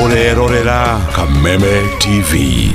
Orerorera Kameme TV.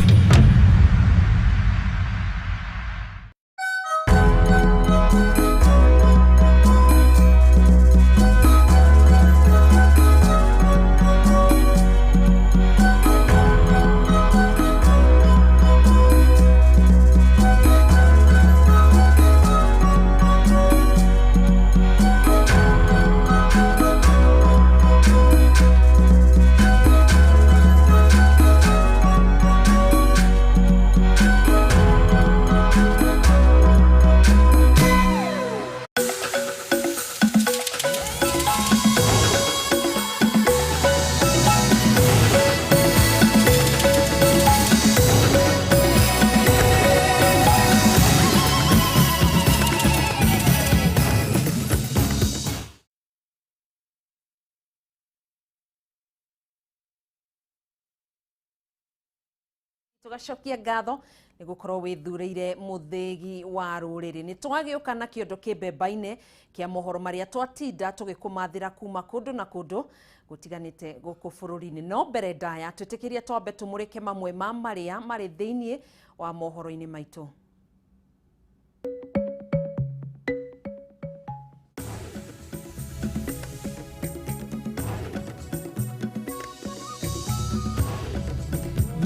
Tugacokia ngatho ni gukorwo withureire muthegi wa ruriri ni twagioka na kiondo kibemba-ine kia mohoro maria twatinda tugikumathira kuma kundu na kundu gutiganite guku bururi-ini no mbere ndaya twitikiria twambe tumurike mamwe ma maria mari thiini wa mohoro-ini maitu.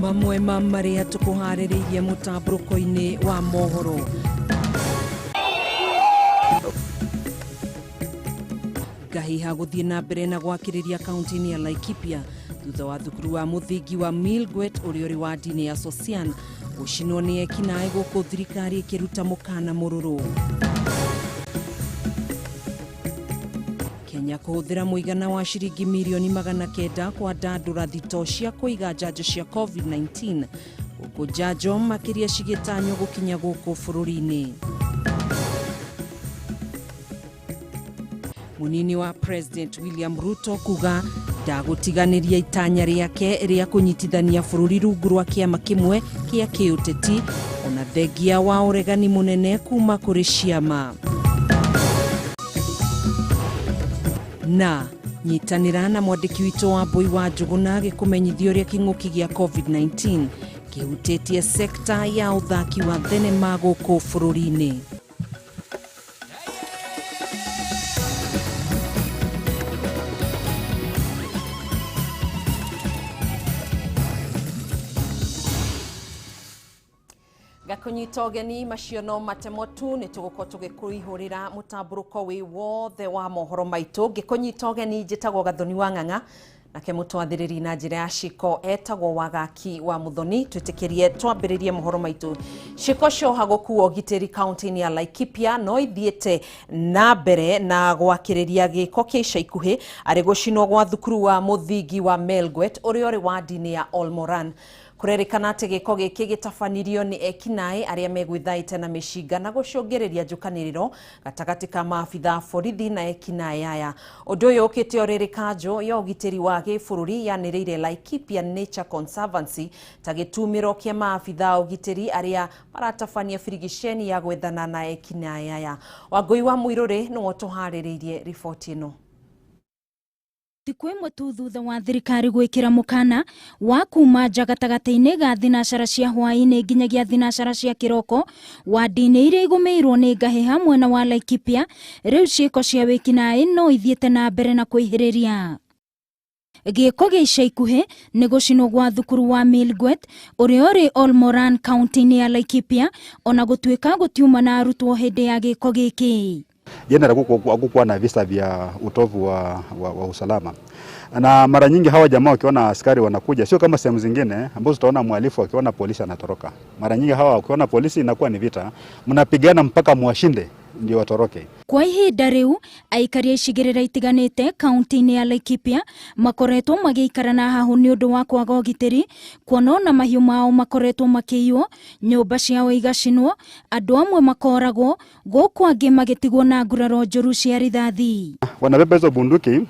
Mamwe ma maria tukuhariririe mutamburuko-ini wa mohoro. Gahiha guthie na mbere na gwakiriria kaunti-ini ya Laikipia thutha wa thukuru wa muthingi wa Milgwet uri wa dini ya Sosian gucinwo ni ekinae guku thirikari ikiruta mukana mururu. Kenya kuhuthira muigana wa shiringi milioni 900 kwa ndandura thito cia kuiga njanjo cia COVID-19 guku njanjo makiria cigitanyo gukinya guku bururi-ini. Munini wa President William Ruto kuga ndagutiganiria itanya riake ria kunyitithania bururi rungu rwa kiama kimwe kia kiuteti ona thengia wa uregani munene kuma kuri ciama. Na nyitanira na mwandiki wito wa Boi wa Njuguna gikumenyithio ria king'uki gia COVID-19 kihutetie sekta ya uthaki wa thenema guku bururi-ini. Gakunyita ugeni macio no matemotu ni tuguko tugikuihurira mutamburuko wi wothe wa mohoro maitu. Gikunyita ugeni njitagwo Gathoni wa Ng'ang'a nake mutwathiriri na njira ya Shiko etagwo Wagaki wa Muthoni. Twitikirie twambiririe mohoro maitu. Shiko coha gukuo gitiri kaunti-ini ya Laikipia no ithiete na mbere na gwakiriria giko kia ica ikuhi ari gucinwo gwa thukuru wa muthingi wa Milgwet uri wa dini ya Olmoran. Kurerikana ati giko giki gitabanirio ni ekinae aria megwithaite na mishinga na gucungiriria njukaniriro gatagati ka maabitha borithi na ekinae aya. Undu uyu ukite oririkanjo ya ugitiri wa gibururi yaniriire Laikipia Nature Conservancy ta gitumiro kia maabitha ugitiri aria maratabania birigiceni ya gwethana na ekinae aya. Wangui wa Muiruri no tuhaririirie riboti ino. Thiku imwe tu thutha wa thirikari gwikira mukana wa kuma nja gatagati-ini ga thinacara cia hwaini nginyagia thinacara cia kiroko wa dini iria igumirwo ni ngahiha mwena wa Laikipia, riu ciiko cia wikinae no ithiete na mbere na kuihiriria. Giko gia ica ikuhi ni gucinwo gwa thukuru wa Milgwet uri Olmoran kaunti-ini ya Laikipia ona gutuika gutiuma na arutwo hindi ya giko giki. Yenera kukuwa na visa vya utovu wa usalama. Na mara nyingi hawa jamaa wakiona askari wanakuja, sio kama sehemu zingine ambazo tutaona mhalifu akiona polisi anatoroka. Mara nyingi hawa wakiona polisi inakuwa ni vita, mnapigana mpaka mwashinde ndio watoroke. Kwa ihinda riu aikari icigirira itiganite kaunti-ini ya Laikipia makoretwo magiikara na hahu ni undu wa kwaga ugitiri, kuona na mahiu mao makoretwo makiiywo, nyumba ciao igacinwo, andu amwe makoragwo, guku angi magitigwo na nguraro njuru cia rithathi. Wanabeba hizo bunduki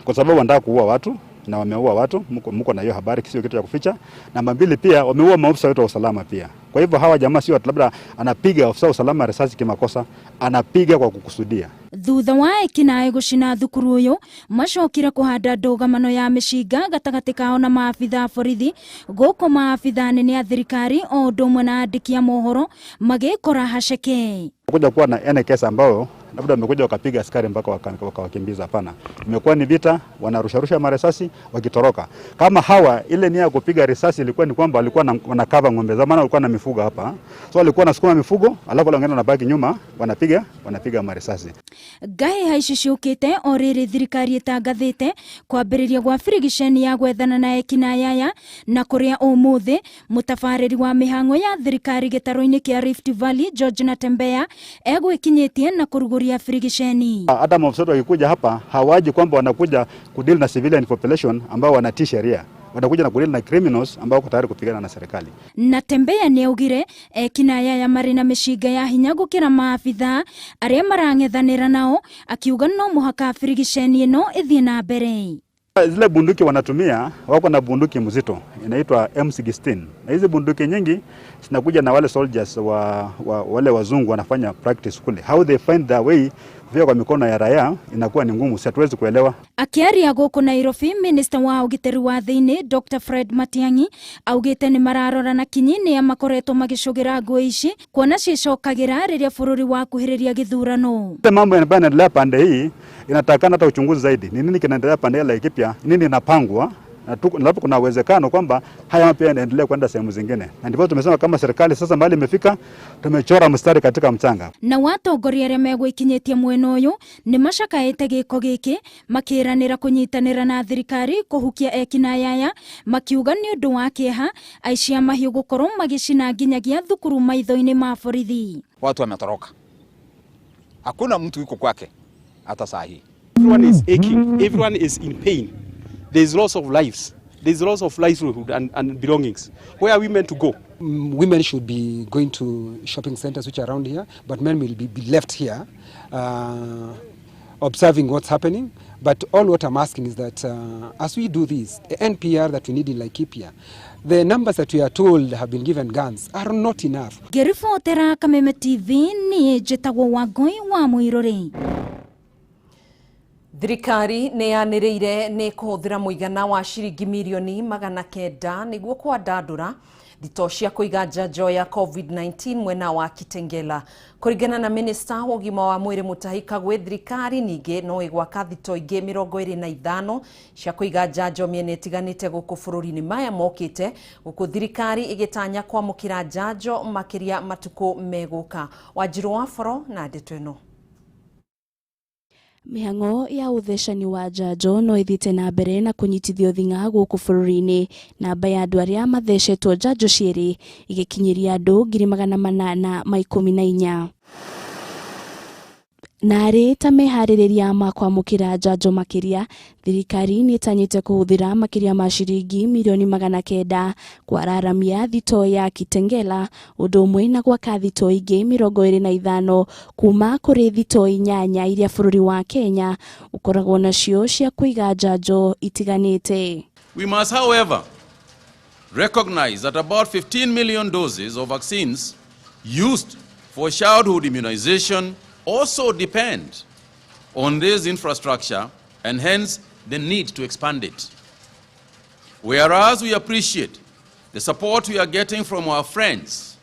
kwa sababu wanataka kuua watu na wameua watu, mko na hiyo habari, sio kitu cha kuficha. Namba 2 pia wameua maafisa wetu wa usalama pia. Kwa hivyo hawa jamaa sio labda anapiga afisa wa usalama risasi kimakosa, anapiga kwa kukusudia. Thutha wa ekinae gucina thukuru uyu macokire kuhanda ndugamano ya mishinga gatagati kao na maabitha borithi guku maabitha nene a thirikari o ndumwe na andiki a mohoro magikora haceke. Kuja kuwa na NKS ambao labda wamekuja wakapiga askari mpaka wakawakimbiza, hapana. Imekuwa ni vita, wanarusha marisasi wakitoroka. Kama hawa ile nia ya kupiga risasi ilikuwa ni kwamba walikuwa wanakava ng'ombe, zamani walikuwa na mifugo hapa. So walikuwa nasukuma mifugo, alafu wanaenda na baki nyuma, wanapiga marisasi. Gahe haicicukite o riri thirikari itangathite kwambiriria gwa frigisheni ya gwethana na ekinayaya na kuria umuthi mutabariri wa mihango ya thirikari gitaro-ini kia Rift Valley George Natembeya egwikinyitie na kuruguria frigisheni. Hata maafisa wakikuja hapa hawaji kwamba wanakuja kudeal na civilian population ambao wanatii sheria. Wanakuja na kudeal na criminals ambao wako tayari kupigana na serikali. Natembeya niaugire ekinayaya mari na mishinga ya hinya gukira maabitha aria marang'ethanira nao, akiuga no muhaka frigisheni ino ithie na mbere. Zile bunduki wanatumia wako na bunduki mzito inaitwa M16. Na hizi bunduki nyingi zinakuja na wale soldiers wale wazungu wanafanya practice kule. How they find their way via kwa mikono ya raia inakuwa ni ngumu, hatuwezi kuelewa. Akiaria guku Nairobi, Minister wa ugiteri wa thiini Dr. Fred Matiang'i augite ni mararora na kinyini ya makoretwo magishugira ngui ici kuona cicokagira riria bururi wa kuhiriria githurano. Mambo yanaendelea pande hii inatakana hata uchunguzi zaidi. Ni nini kinaendelea pande ya Laikipia? Nini inapangwa? Na kuna uwezekano kwamba haya pia yanaendelea kwenda sehemu zingine. Na ndipo tumesema kama serikali sasa mahali imefika, tumechora mstari katika mchanga. Na watongoria aria megwikinyitie mwena uyu ni macakaite giko giki makiranira kunyitanira na thirikari kuhukia ekinayaya, makiuga ni undu wa kieha aici a mahiu gukorwo magicina nginyagia thukuru maitho-ini ma borithi. Watu wametoroka, hakuna mtu yuko kwake hata saa hii. Everyone is aching, everyone is in pain. There's loss of lives, there's loss of livelihood and belongings. Where are we meant to go? Women should be going to shopping centers which are around here, but men will be left here observing what's happening. But all what I'm asking is that as we do this, the NPR that we need in Laikipia, the numbers that we are told have been given guns are not enough. Gerifotera Kameme TV ni jetagwo Wangui wa Muirore. Thirikari nĩ yanĩrĩire nĩ kũhũthĩra mũigana wa ciringi mirioni 900 nĩguo kwandandũra thito cia kũiga njanjo ya COVID-19 mwena wa Kitengela. Kũringana na minista wa ũgima wa mwĩrĩ Mutahi Kagwe, thirikari ningĩ no ĩgwaka thito ingĩ 25 cia kũiga njanjo mĩena ĩtiganĩte gũkũ bũrũri-inĩ maya mokĩte, gũkũ thirikari ĩgĩtanya kwamũkĩra njanjo makĩria matukũ megũka. Wanjiru wa Boro na ndeto ĩno. Mihango ya uthecani wa njanjo no ithite na mbere na kunyitithio thinga guku bururi-ini. Namba ya andu aria mathecetwo njanjo cieri igikinyiria andu 814. Nari ta mehaririria ma kwamukira njanjo makiria, thirikari ni itanyite kuhuthira makiria ma ciringi mirioni 900 kwararamia thito ya Kitengela, undu umwe na gwaka thito ingi 25 kuma kuri thito 8 iria bururi wa Kenya ukoragwo nacio cia kuiga njanjo itiganite. We must, however, recognize that about 15 million doses of vaccines used for childhood immunization also depend on this infrastructure and hence the need to expand it. Whereas we appreciate the support we are getting from our friends,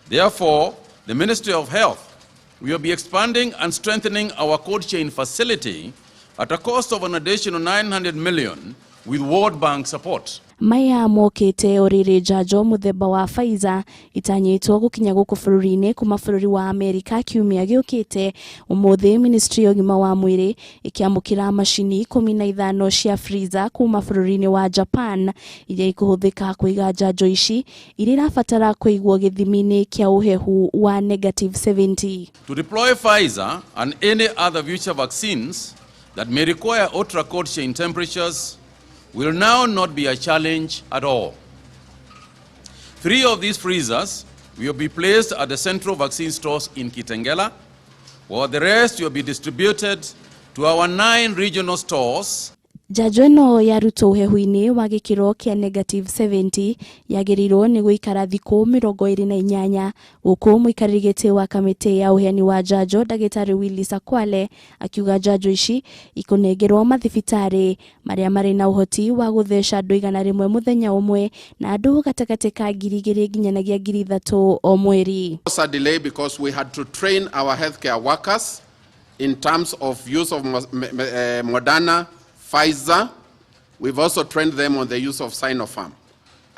therefore the Ministry of Health will be expanding and strengthening our cold chain facility at a cost of an additional 900 million with World Bank support. Maya mokite oriri njanjo muthemba wa Pfizer itanyitwo gukinya guku bururi-ini kuma bururi wa Amerika kiumia giukite. Umuthi Ministry ya Ũgima wa Mwĩrĩ ikiamukira mashini 15 cia freezer kuma bururi-ini wa Japan iria ikuhuthika kuiga njanjo ici iria irabatara kuigwo githimi-ini kia uhehu wa -70. To deploy Pfizer and any other future vaccines that may require ultra cold chain temperatures will now not be a challenge at all. 3 of these freezers will be placed at the central vaccine stores in Kitengela, while the rest will be distributed to our 9 regional stores. Njanjo ĩno yarutwo ũhehu-inĩ wa gĩkĩro kĩa -70 yagĩrĩirwo nĩ gũikara thikũ 28 gũkũ mũikarĩri gĩtĩ wa kamĩtĩ ya ũheani wa njanjo Ndagĩtarĩ Willis Akwale akiuga njanjo ici ikũnengerwo mathibitarĩ marĩa marĩ na ũhoti wa gũtheca andũ 100 mũthenya ũmwe na andũ gatagatĩ ka 2,000 nginyagia 3,000 o mweri. A delay because we had to train our healthcare workers in terms of use of Moderna, Pfizer. We've also trained them on the use of Sinopharm,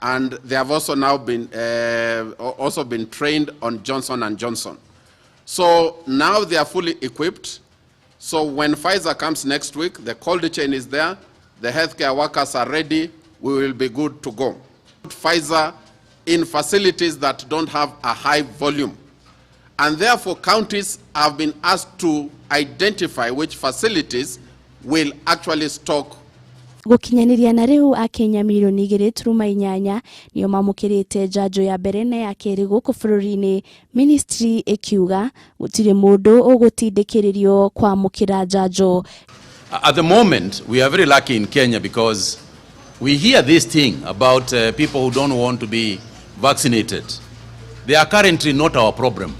and they have also now been trained on Johnson & Johnson. So now they are fully equipped. So when Pfizer comes next week, the cold chain is there, the healthcare workers are ready, we will be good to go. Pfizer in facilities that don't have a high volume. And therefore, counties have been asked to identify which facilities will actually stock. Gũkinyaniria na rĩu Akenya milioni 2.8 nĩo mamũkĩrĩte njanjo ya mbere na ya kerĩ gũkũ bũrũri-inĩ, ministry ĩkiuga gũtirĩ mũndũ ũgũtindĩkĩrĩrio kwamũkĩra njanjo. At the moment, we are very lucky in Kenya because we hear this thing about people who don't want to be vaccinated. They are currently not our problem.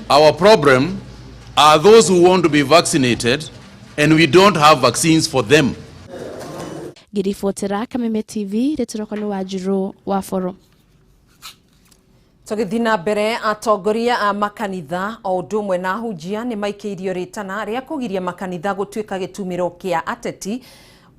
Our problem are those who want to be vaccinated and we don't have vaccines for them. Girifotera Kameme TV, Retoroko nĩ Wanjiru wa Foro. Tũgĩthina mbere atongoria a makanitha o ũndũ ũmwe na ahunjia nĩ maikĩirio rĩtana rĩa kũgiria makanitha gũtuĩka gĩtumĩro kĩa ateti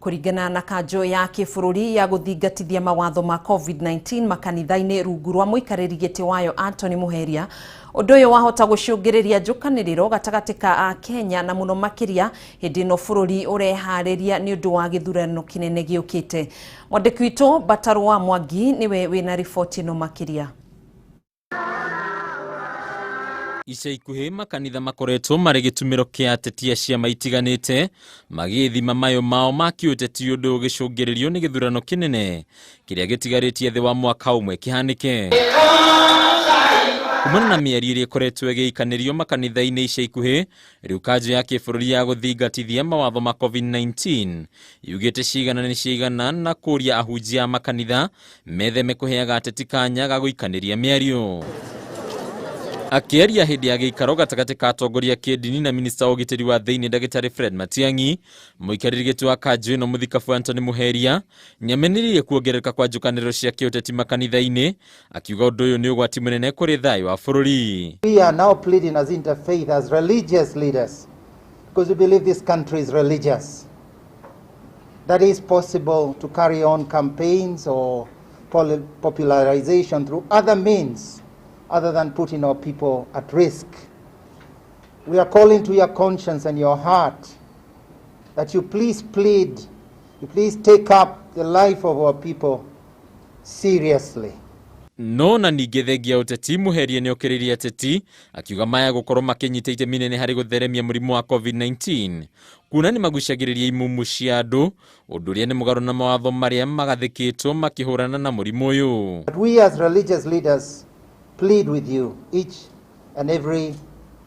kũringana na kanjo ya kĩbũrũri ya gũthingatithia mawatho ma COVID-19 makanitha-inĩ rungu rwa mũikarĩri gĩtĩ wayo Anthony Muheria. Ũndũ ũyũ wahota gũcũngĩrĩria njũkanĩrĩro gatagatĩ ka a Kenya na mũno makĩria hĩndĩ ĩno bũrũri ũreharĩria nĩ ũndũ wa gĩthurano kĩnene gĩũkĩte. Mwandĩki witũ Batarũ wa Mwangi nĩwe wĩna riboti ĩno makĩria. Ica ikuhĩ makanitha makoretwo marĩ gĩtumĩro kĩa ateti a ciama itiganĩte magĩthima mayo mao ma kĩũteti ũndũ ũgĩcũngĩrĩrio nĩ gĩthurano kĩnene kĩrĩa gĩtigarĩtie thĩ wa mwaka ũmwe kĩhanĩke. Kumana na mĩario ĩrĩa ĩkoretwo ĩgĩikanĩrio makanitha-inĩ ica ikuhĩ, rĩu kanjo ya kĩbũrũri ya gũthingatithia mawatho ma COVID-19 yugĩte cigana nĩ cigana na kũria ahunjia a makanitha metheme kũheaga ateti kanya ga gũikanĩria mĩario. Akĩaria hĩndĩ ya gĩikaro gatagatĩ ka atongoria kĩndini na minista wa ũgitĩri wa thĩinĩ Ndagĩtarĩ Fred Matiang'i, mũikarĩri gĩtĩ wa kanjo ĩno mũthikabu Anthony Muheria nĩamenyerire kuongerereka kwa njũkanĩrĩro cia kĩũteti makanitha-inĩ, akiuga ũndũ ũyũ nĩ ũgwati mũnene kũrĩ thayũ wa bũrũri. We are now pleading as interfaith, as religious leaders, because we believe this country is religious. That is possible to carry on campaigns or popularization through other means other than putting our people at risk. We are calling to your conscience and your heart that you please plead, you please take up the life of our people seriously. No na ningĩ thengia ũteti Muheria nĩ okĩrĩire ateti akiuga maya gũkorwo makĩnyita itemi inene harĩ gũtheremia mũrimũ wa COVID-19 kuna nĩ magucagĩrĩria imumu cia andũ ũndũ ũrĩa nĩ mũgarũ na mawatho marĩa magathĩkĩtwo makĩhũrana na mũrimũ ũyũ. But we as religious leaders plead with you, each and every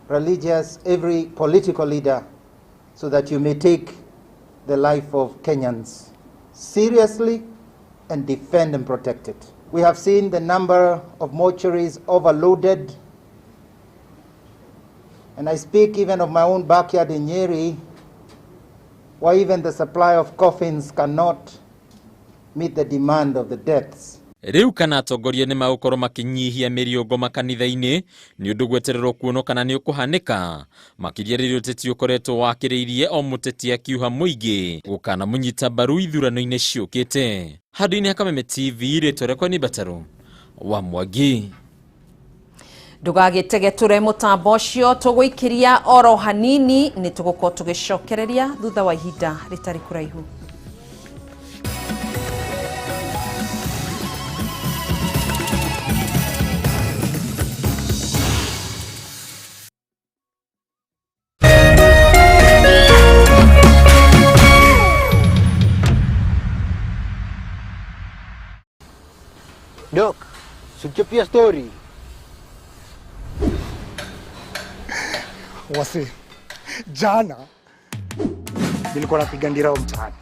religious, every political leader, so that you may take the life of Kenyans seriously and defend and protect it. We have seen the number of mortuaries overloaded, and I speak even of my own backyard in Nyeri, where even the supply of coffins cannot meet the demand of the deaths. Rĩu kana atongoria nĩ magũkorwo makĩnyihia mĩriũngo makanitha-inĩ nĩ ũndũ gwetererwo kuona kana nĩ ũkũhanĩka, makĩria rĩrĩa ũteti ũkoretwo wakĩrĩirie o mũteti akiuha mũingĩ gũkana mũnyita mbaru ithurano-inĩ ciũkĩte. Handũ-inĩ ha Kameme TV, rĩtwa rĩakwa nĩ Batarũ wa Mwangi. Ndũgagĩtege tũre mũtambo ũcio, tũgũikĩria oro hanini, nĩ tũgũkorwo tũgĩcokereria thutha wa ihinda rĩtarĩ kũraihu. Doc, suchapia story. Wasi, jana nilikuwa napiga ndirao mtaani.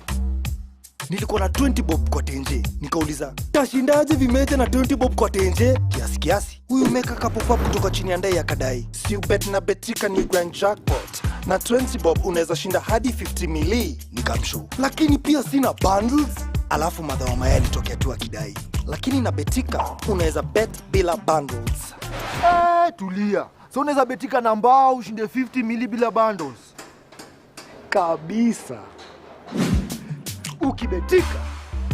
Nilikuwa na 20 bob kwa tenje. Nikauliza, tashindaje vimeja na 20 bob kwa tenje? Kiasi. Huyu meka kapopa kutoka chini ya ndai akadai, si bet na Betika ni grand jackpot. Na 20 bob unaweza shinda hadi 50 mili. Nikamshow. Lakini pia sina bundles. Alafu madhawa maya alitokea tu akidai, lakini na Betika unaweza bet bila bundles. Tulia. So unaweza Betika na mbao ushinde 50 mili bila bundles. Kabisa. Ukibetika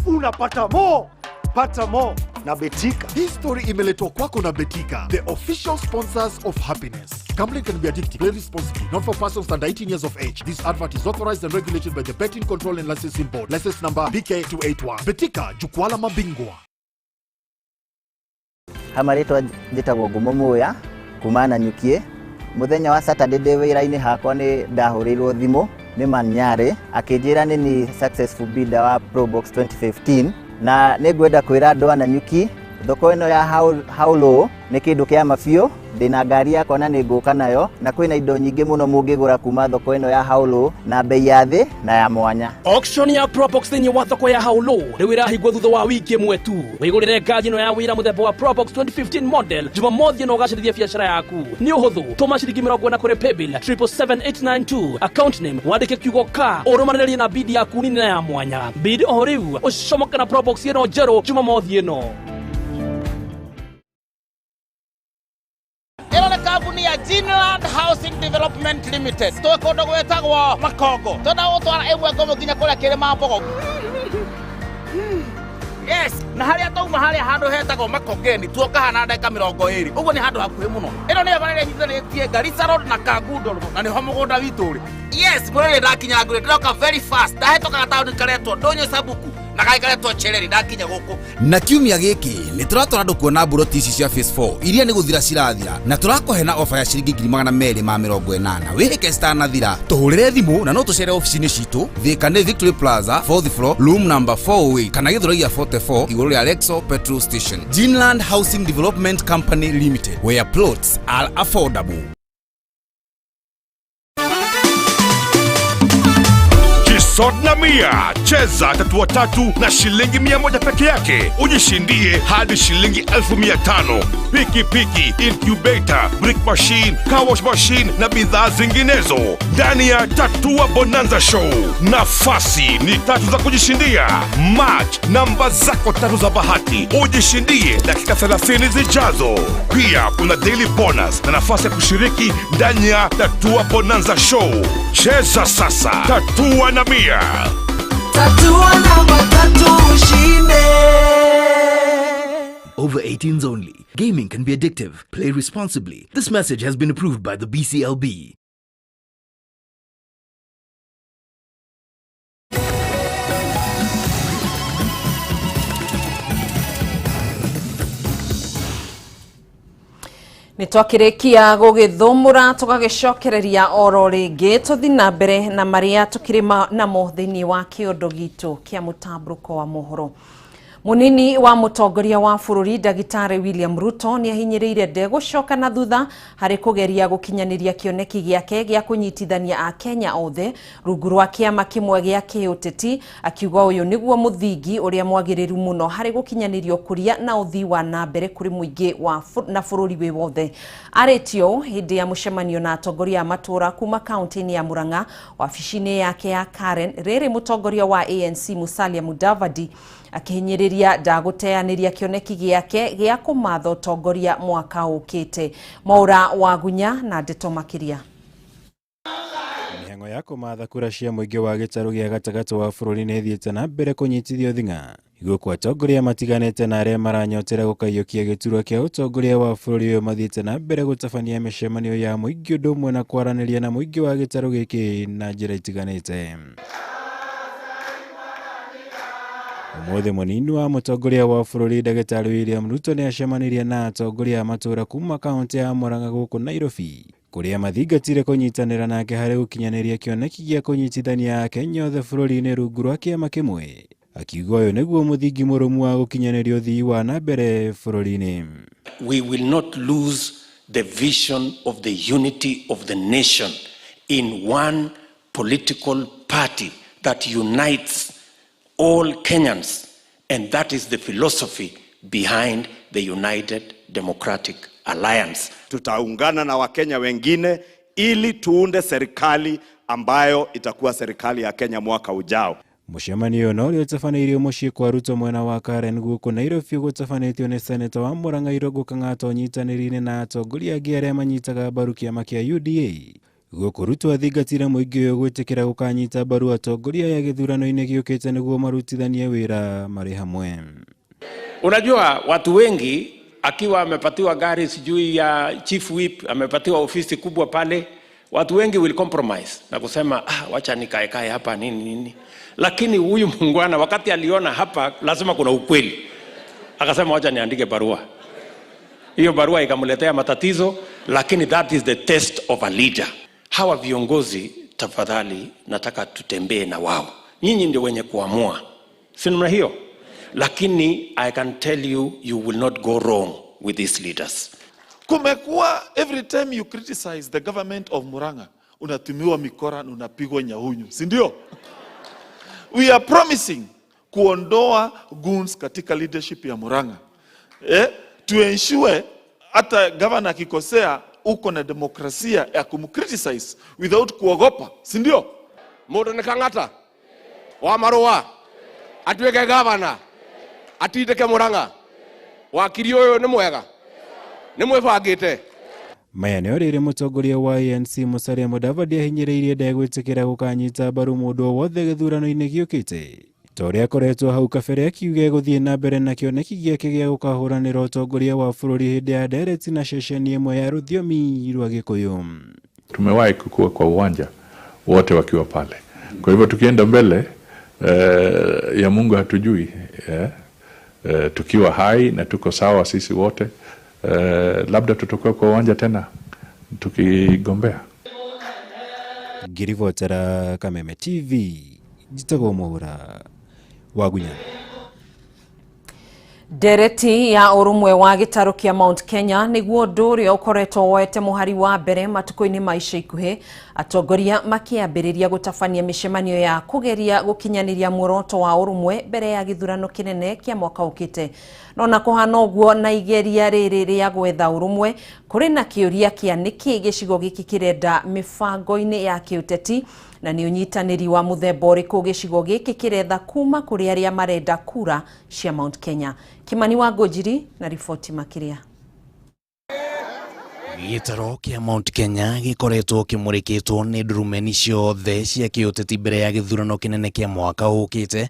unapata more. Pata more na Betika. Hii story imeletwa kwako na Betika, the official sponsors of happiness. Gambling can be addictive. Play responsibly. Not for persons under 18 years of age. This advert is authorized and regulated by the Betting Control and Licensing Board. License number BK281. Betika, jukwaa la mabingwa. Hamaritwa njitagwo Ngumomuya kuma Nanyuki. Muthenya wa Saturday ndi wira-ini hakwa ni ndahurirwo thimu ni Manyare akinjira ni successful bidder wa Probox 2015 na ningwenda kwira andu a Nanyuki thoko ino ya haulo ni kindu kia mafio. Ndina ngari yakwa na ninguka nayo na kwina indo nyingi muno mungigura kuma thoko ino ya haulo na bei ya thi na ya mwanya. Auction ya Probox thini wa thoko ya haulo riu irahingwo thutha wa wiki imwe tu. Wigurire ngari ino ya wira muthemba wa Probox 2015 model Jumamothi no gacirithia biashara yaku. Ni uhuthu tuma ciringi 40 kuri paybill 77892 account name wandike kiugo ka urumaniririe na bid yaku ni na ya mwanya. Bid o riu ucomoka na Probox ino jero Jumamothi ino. Kampuni ya Greenland Housing Development Limited tokondo gwetagwo Makongo tonda gutwara imwe ngomo nginya kuria kirima Mbogo. Yes, na haria tauma haria handu hetagwo Makongeni tuoka hana ndeka 20 uguo ni handu hakuhi muno. Ino ni barere nyithanĩtie Garissa Road na Kangundo na niho mugunda witu ri. Yes, murere ndakinya ngure ndoka very fast ndahetoka tauni karetwo ndonyo sabuku na gaikaretwo chereri ndakinya guku. Na kiumia giki ni turatora andu kuona buroti ici cia phase 4 iria ni guthira cirathira na turakohe na offer ya ciringi 280 wihike star na thira tuhurire thimu na no tucere office-ini citu Thika ni Victory Plaza 4th floor room number 408 kana Githuragia 44 iguru ya Lexo petrol station. Greenland Housing Development Company Limited, where plots are affordable. Sodna Mia, cheza tatua tatu na shilingi 100 peke yake. Ujishindie hadi shilingi 1500. Piki, incubator, brick machine, car wash machine na bidhaa zinginezo. Ndani ya Tatua Bonanza Show. Nafasi ni 3 za kujishindia. Match namba zako 3 za bahati. Ujishindie dakika 30 zijazo. Pia kuna daily bonus na nafasi ya kushiriki ndani ya Tatua Bonanza Show. Cheza sasa. Tatua na Mia. Tatua namba 3 ushinde. Over 18s only. Gaming can be addictive. Play responsibly. This message has been approved by the BCLB. Nitwakirikia gugithumura tugagicokereria oro ringi tuthi na mbere na maria tukirima namo thiini wa kiundu gitu kia mutamburuko wa mohoro. Munini wa mutongoria wa bururi Dagitari William Ruto ni ahinyiriire ndegucoka na thutha hari kugeria gukinyaniria kioneki giake gia kunyitithania a Kenya othe rungu rwa kiama kimwe gia kiuteti, akiuga uyu niguo muthingi uria mwagiriru muno hari gukinyanirio kuria na uthii wa na mbere kuri muingi wa na bururi we wothe. Aretio hindi ya mucemanio na atongoria matura kuma kaunti ya Murang'a wabici-ini yake ya Karen, riri mutongoria wa ANC Musalia Mudavadi akihinyiriria ndaguteaniria kioneki giake gia kumatho tongoria mwaka ukite. Maura wa Gunya na Ndeto makiria. Mihango ya kumatha kura cia muingi wa gitaru gia gatagati wa bururi ni thiete na mbere kunyitithio thinga igå kwa atongoria matiganite na aria maranyotera gukaiyukia giturwa kia utongoria wa bururi uyu mathiete na mbere gutabania micemanio ya muingi undu umwe na kwaraniria na muingi wa gitaru giki na njira itiganite. Umuthi munini wa mutongoria wa bururi Dagitari William Ruto ni acemanirie na atongoria matura kuma kaunti ya Murang'a guku Nairobi kuria mathingatire kunyitanira nake hari gukinyaniria kioneki gia kunyitithania Kenya othe bururi-ini rungu rwa kiama kimwe, akiuga uyu niguo muthingi murumu wa gukinyaniria uthii wa na mbere bururi-ini. We will not lose the vision of the unity of the nation in one political party that unites all Kenyans, and that is the philosophy behind the United Democratic Alliance. Tutaungana na Wakenya wengine ili tuunde serikali ambayo itakuwa serikali ya Kenya mwaka ujao. Mũcemanio no ũrĩa ũtabanĩirio mũciĩ kwa Ruto mwena wa Karen gũkũ Nairobi gũtabanĩtio nĩ seneta wa Murang'a Irũngũ Kang'ata ũnyitanĩri-inĩ na atongoria angĩ arĩa manyitaga mbaru kĩama kĩa UDA. Gũkũ Ruto athingatire mũingĩ ũyũ gwĩtĩkĩra gũkanyita mbaru atongoria ya gĩthurano-inĩ gĩũkĩte nĩguo marutithanie wĩra marĩ hamwe. Unajua watu wengi akiwa amepatiwa gari sijui ya chief whip, amepatiwa ofisi kubwa pale, watu wengi will compromise na kusema wacha nikae hapa nini. Lakini huyu muungwana wakati aliona hapa lazima kuna ukweli, akasema wacha niandike barua. Hiyo barua ikamletea matatizo, lakini that is the test of a leader. Hawa viongozi tafadhali nataka tutembee na wao. Nyinyi ndio wenye kuamua. Si namna hiyo? Lakini I can tell you, you will not go wrong with these leaders. Kumekuwa every time you criticize the government of Murang'a, unatumiwa mikora na unapigwa nyahunyu, si ndio? We are promising kuondoa goons katika leadership ya Murang'a. To ensure hata governor akikosea uko na demokrasia ya kumcriticize without kuogopa, si ndio? Mundu ni Kang'ata wa Marua atuike governor atindike Murang'a, wakiri uyu ni mwega, ni mwibangite. Maya nĩ rĩrĩ mũtongoria wa ANC Musalia Mudavadi ahinyĩrĩirie ndegwĩtĩkĩra gũkanyita mbaru mũndũ o wothe gĩthurano-inĩ gĩũkĩte. Ta ũrĩa akoretwo hau kabere akiuga gũthiĩ na mbere na kĩoneki gĩake gĩa gũkahũranĩra ũtongoria wa bũrũri hĩndĩ ya ndereti na ceceni ĩmwe ya rũthiomi rwa Gĩkũyũ. Tumewahi kukua kwa uwanja wote wakiwa pale. Kwa hivyo tukienda mbele ya Mungu hatujui, tukiwa hai na tuko sawa sisi wote, labda tutakuwa kwa uwanja tena tukigombea. Ngirivotera Kameme TV, jitagwo Mohoro Wagunya. Ndereti ya ũrũmwe wa gĩtarũ kĩa Mount Kenya nĩguo ũndũ ũrĩa ũkoretwo woete mũhari wa mbere matukũ-inĩ ma ica ikuhĩ, atongoria makĩambĩrĩria gũtabania mĩcemanio ya kũgeria gũkinyanĩria muoroto wa ũrũmwe mbere ya gĩthurano kĩnene kĩa mwaka ũkĩte. No na kũhana ũguo na igeria rĩrĩ rĩa gwetha ũrũmwe, kũrĩ na kĩũria kĩa nĩkĩ gĩcigo gĩkĩ kĩrenda mĩbango-inĩ ya kĩũteti, na nĩ ũnyitanĩri wa mũthemba ũrĩkũ gĩcigo gĩkĩ kĩretha kuma kũrĩ arĩa marenda kura cia Mount Kenya. Kimani wa Ngũnjiri na riboti makĩria. Gĩtaro kĩa Mount Kenya gĩkoretwo kĩmũrĩkĩtwo nĩ ndurumeni ciothe cia kĩũteti mbere ya gĩthurano kĩnene kĩa mwaka ũkĩte.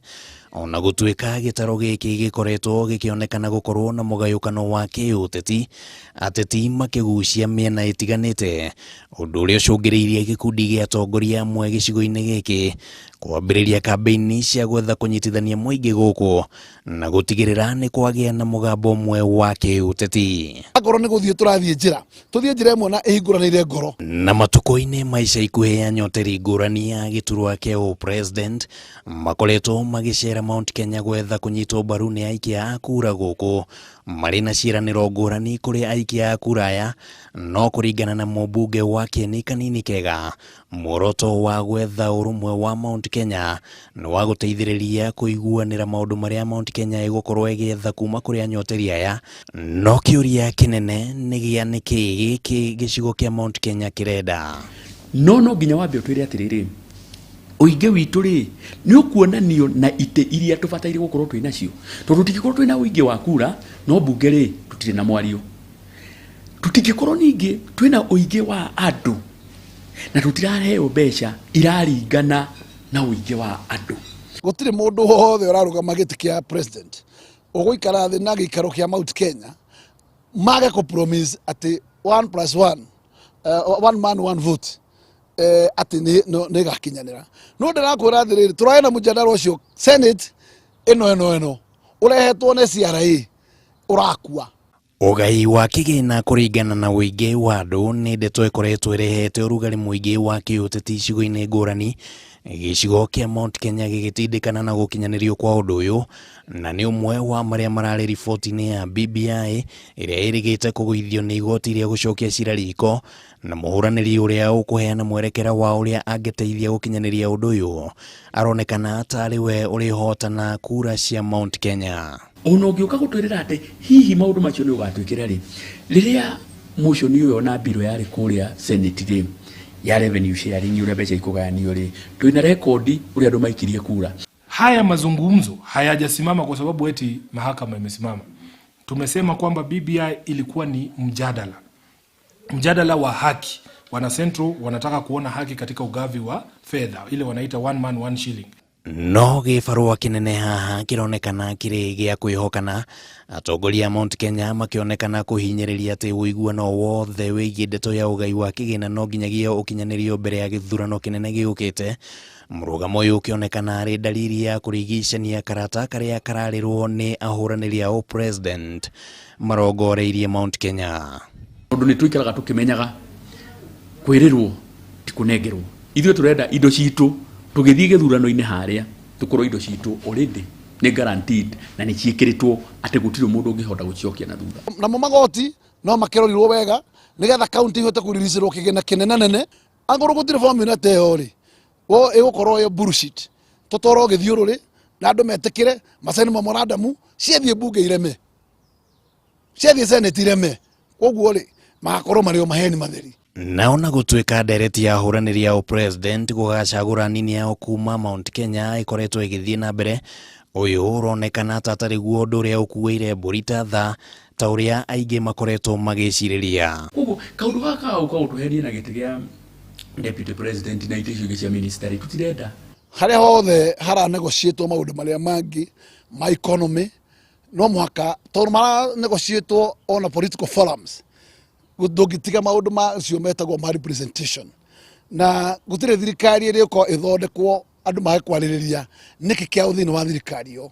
Ona gũtuĩka gĩtaro gĩkĩ gĩkoretwo gĩkĩonekana gũkorwo na mũgayũkano wa kĩũteti, ateti makĩgucia mĩena ĩtiganĩte, ũndũ ũrĩa ũcũngĩrĩirie gĩkundi gĩa atongoria amwe gĩcigo-inĩ gĩkĩ kwambĩrĩria kambĩini cia gwetha kũnyitithania mũingĩ gũkũ na gũtigĩrĩra nĩ kwagĩa na mũgambo ũmwe wa kĩũteti. Ngoro nĩ gũthiĩ tũrathiĩ njĩra, tũthiĩ njĩra ĩmwe na ĩhingũranĩire ngoro. Na matukũ-inĩ ma ica ikuhĩ ya nyoteri ngũrani ya gĩturwa kĩa president makoretwo magĩcera Mount Kenya gwetha kũnyitwo mbaru nĩ aikia a kura gũkũ, marĩ na ciĩranĩro ngũrani kũrĩ aikia a kura aya, no kũringana na mũmbunge wa Kĩeni Kanini Kega, muoroto wa gwetha ũrũmwe wa Mount Kenya nĩ wa gũteithĩrĩria kũiguanĩra maũndũ marĩa Mount Kenya ĩgũkorwo ĩgĩetha kuma kũrĩ anyoteri aya. No kĩũria kĩnene nĩ gĩa nĩkĩ gĩkĩ gĩcigo kĩa Mount Kenya kĩrenda. No nginya wambe ũtwĩre atĩrĩrĩ, ũingĩ witũ rĩ nĩ ũkuonanio na itĩ iria tũbataire gũkorwo twĩ nacio, tondũ tũtingĩkorwo twĩ na ũingĩ wa kura no mbunge rĩ tũtirĩ na mwario, tũtingĩkorwo ningĩ twĩ na ũingĩ wa andũ na tũtiraheo mbeca iraringana na ũingĩ wa andũ. Gũtirĩ mũndũ wothe ũrarũgama gĩtĩ kĩa president ũgũikara thĩ na gĩikaro kĩa Mount Kenya mage kũ promise atĩ 1+1 one man one vote ati nĩ gakinyanĩra. No ndĩrakwĩra atĩrĩrĩ, tũrae na mũjadala ũcio Senate ĩno ũrehetwo nĩ CRA ũrakua. Ũgai wa kĩgĩna kũringana na ũingĩ wa andũ nĩ ndeto ĩkoretwo ĩrehete ũrugarĩ mũingĩ wa kĩũteti icigo-inĩ ngũrani, gĩcigo kĩa Mount Kenya gĩgĩtindĩkana na gũkinyanĩrio kwa ũndũ ũyũ, na nĩ ũmwe wa marĩa mararĩ riboti-inĩ ya BBI ĩrĩa ĩrĩgĩte kũgũithio nĩ igoti rĩa gũcokia cira riko, na mũhũranĩri ũrĩa ũkũheana mwerekera wa ũrĩa angĩteithia gũkinyanĩria ũndũ ũyũ aronekana tarĩ we ũrĩhotana kura cia Mount Kenya. Ona ũngĩũka gũtwĩrĩra atĩ hihi maũndũ macio nĩ ũgatwĩkĩra rĩ, rĩrĩa motion ũyũ na biro yarĩ kũrĩa Senate rĩ, ya revenue sharing ũrĩa mbeca ikũgayanio rĩ, twĩna rekodi ũrĩa andũ maikirie kura. Haya mazungumzo hayajasimama kwa sababu eti mahakama imesimama. Tumesema kwamba BBI ilikuwa ni mjadala wa haki. Wana Central wanataka kuona haki katika ugavi wa fedha, ile wanaita one man one shilling. No gĩbarũa kĩnene haha kĩronekana kĩrĩ gĩa kwĩhokana, atongoria Mount Kenya makĩonekana kũhinyĩrĩria atĩ ũiguano wothe wĩgiĩ ndeto ya ũgai wa kĩgĩna no nginyagia ũkinyanĩrio mbere ya gĩthurano kĩnene gĩũkĩte. Mũrũgamo ũyũ ũkĩonekana arĩ dalili ya kũrigicania karata karĩa kararĩrwo nĩ ahũranĩri a president marongoreirie Mount Kenya. Ũndũ nĩ tũikaraga tũkĩmenyaga kwĩrĩrwo ti kũnengerwo. Ithuĩ tũrenda indo citũ tũgĩthiĩ gĩthurano-inĩ harĩa tũkorwo indo citũ already nĩ guaranteed na nĩ ciĩkĩrĩtwo atĩ gũtirĩ mũndũ ũngĩhota gũcokia na thutha. Na magoti no makerorirwo wega nĩgetha county ihote kũriricĩrwo kĩgĩna kĩnene angorwo gũtirĩ formula ta ĩyo rĩ, wo ĩgũkorwo yo bullshit. Tũtwarwo gĩthiũrũrĩ na andũ metĩkĩre masaini memorandum ciathiĩ bunge ireme, ciathiĩ senate ireme, koguo rĩ magakorwo marĩ o maheni matheri. Na ona gũtuĩka ndereti ya ahũranĩri a president gũgacagũra nini yao kuma Mount Kenya ĩkoretwo ĩgĩthiĩ na mbere, ũyũ ũronekana ta tarĩ guo ũndũ ũrĩa ũkuĩire mbũri ta tha ta ũrĩa aingĩ makoretwo magĩcirĩria. Koguo kaũndũ gaka gũtũheria na gĩtĩ gĩa deputy president na itĩ icio cia ministry tũtirenda. Harĩa hothe haranegociatwo maũndũ marĩa mangĩ ma economy no mũhaka tondũ maranegociatwo on a political forums, ndũngĩtiga maũndũ macio metagwo ma representation, na gũtirĩ thirikari ĩrĩa ĩkorwo ĩthondekwo andũ mahe kwarĩrĩria nĩkĩ kĩao thĩinĩ wa thirikari ĩyo.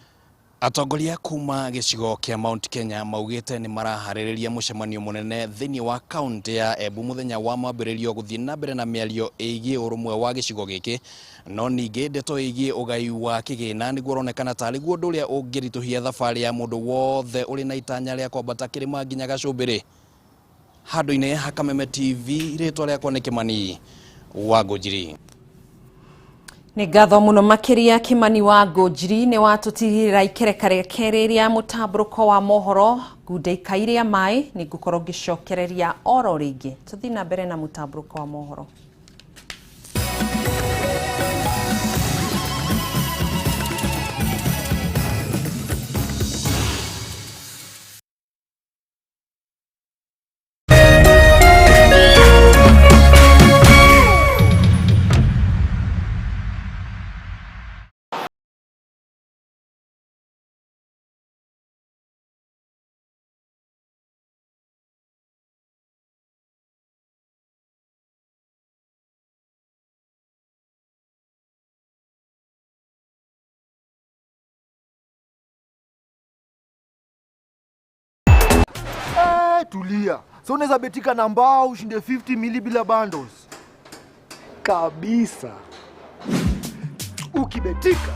Atongoria kuma gĩcigo kĩa Mount Kenya maugĩte nĩ maraharĩrĩria mũcemanio mũnene thĩinĩ wa kaunti ya Embu mũthenya wa mwambĩrĩrio gũthiĩ na mbere na mĩario ĩgiĩ ũrũmwe wa gĩcigo gĩkĩ, no ningĩ ndeto ĩgiĩ ũgai wa kĩgĩna nĩguo ũronekana tarĩ guo ũndũ ũrĩa ũngĩritũhia thabarĩ ya mũndũ wothe ũrĩ na itanya rĩa kwambata kĩrĩma nginya Gacumbĩrĩ. Handũ-inĩ ha Kameme TV, rĩtwa rĩakwa nĩ Kĩmani wa Ngũnjiri. Nĩ ngatho mũno makĩria Kĩmani wa Ngũnjiri nĩ watũtigĩrĩra ikereka rĩa kerĩ rĩa mũtambũrũko wa mohoro ngundi ikairia maĩ nĩ ngũkorwo ngĩcokereria oro rĩngĩ. Tũthiĩ na mbere na mũtambũrũko wa mohoro. Tulia. So unaweza betika na mbao ushinde 50 mili bila bundles. Kabisa. Ukibetika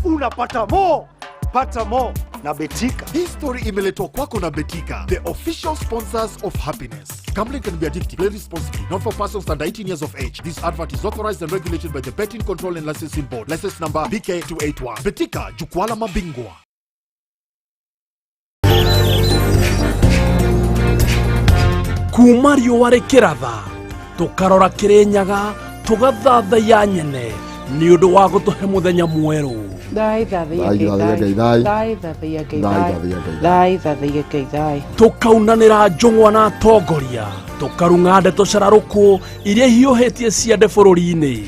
unapata more. Pata more na Betika. Hii story imeletwa kwako na Betika, the official sponsors of happiness. Gambling can be addictive. Play responsibly. Not for persons under 18 years of age. This advert is authorized and regulated by the Betting Control and Licensing Board. License number BK281. Betika, jukwaa la mabingwa. Kuma riũa rĩkĩratha tũkarora Kĩrĩnyaga tũgathathaiya nyene nĩ ũndũ wa gũtũhe mũthenya mwerũ. Tũkaunanĩra njũng'wa na atongoria tũkarung'a ndeto cararũkũ iria hiũhĩtie ciande bũrũri-inĩ.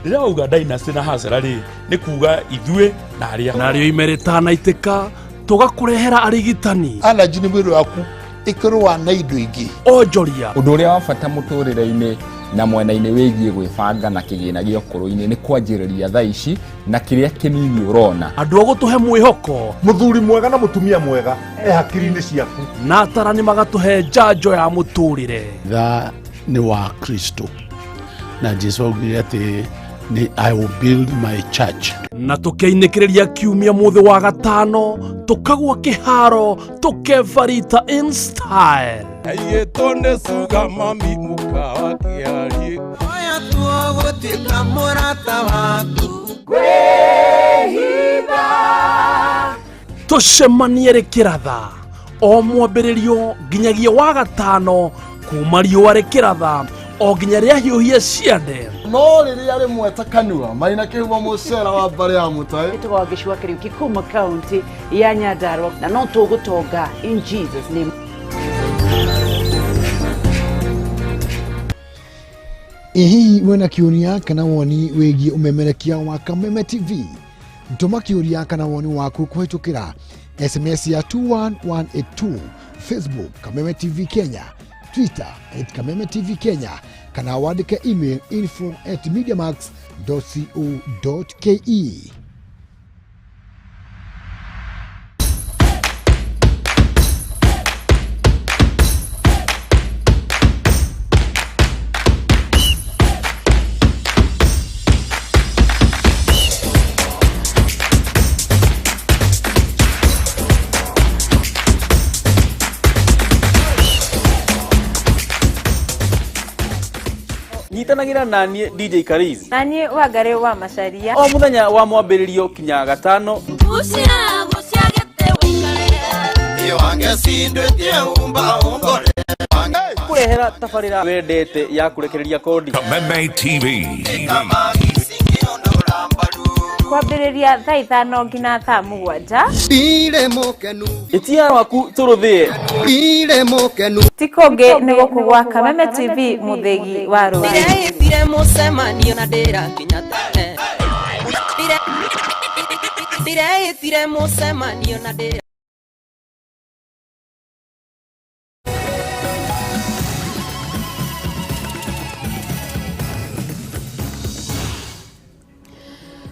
Rĩrĩa wauga dynasty na hasara rĩ, nĩ kuga ithuĩ na arĩa narĩo ime rĩtanaitĩka tũgakũrehera arigitani. Allergy nĩ mwĩrĩ waku ĩkĩrũa na indo ingĩ. Onjoria ũndũ ũrĩa wa bata mũtũrĩre-inĩ na mwena-inĩ wĩgiĩ gwĩbanga na kĩgĩna gĩa ũkũrũ-inĩ nĩ kwanjĩrĩria thaa ici na kĩrĩa kĩnini ũrona. Andũ a gũtũhe mwĩhoko, mũthuri mwega na mũtumia mwega hakiri-inĩ ciaku, na atarani magatũhe njanjo ya mũtũrĩre. Thaa nĩ wa Kristo na Jesũ augire atĩ I will build my church. Na tukiinĩkĩrĩria kiumia mũthĩ wa gatano tukagwa kĩharo tukevarita in style. Ayetonde suga mami mukawa kiari. Oya tuogotika murata watu. Kwehitha tucemanie rĩkĩratha o mwambĩrĩrio nginyagia wa gatano kuma riũa rĩkĩratha o nginya rĩahiũhia ciande. No rĩrĩa rĩmwe ta kanua maina kĩhumo mũcera wa mbarĩ ya mũtaĩ tũgaga gĩcua kĩrĩu kuma county ya Nyandarua na no tũgũtonga in Jesus name. Hihi mwena kĩũria kana woni wĩgiĩ ũmemerekia wa Kameme TV? Ntũma kĩũria kana woni waku kũhĩtũkĩra SMS ya 21182, Facebook Kameme TV Kenya, Twitter @Kameme TV Kenya, kana wandike email info@mediamax.co.ke. Nyitanagĩra naniĩ DJ Kariz naniĩ Wangari wa Macharia o mũthenya wa mwambĩrĩrio kinya gatano kũrehera tabarĩra wendete ya kũrekereria kodi. Kameme TV. kwambĩrĩria thaa 5 nginya thaa 7. Ndire mũkenu Itia waku tũrũthĩe ndire mũkenu tikũngĩ nĩ gũkũgwa Kameme TV mũthĩgi wa rũa. ndire mũcemanio na ndĩra kinya tene ndire mũcemanio na ndĩra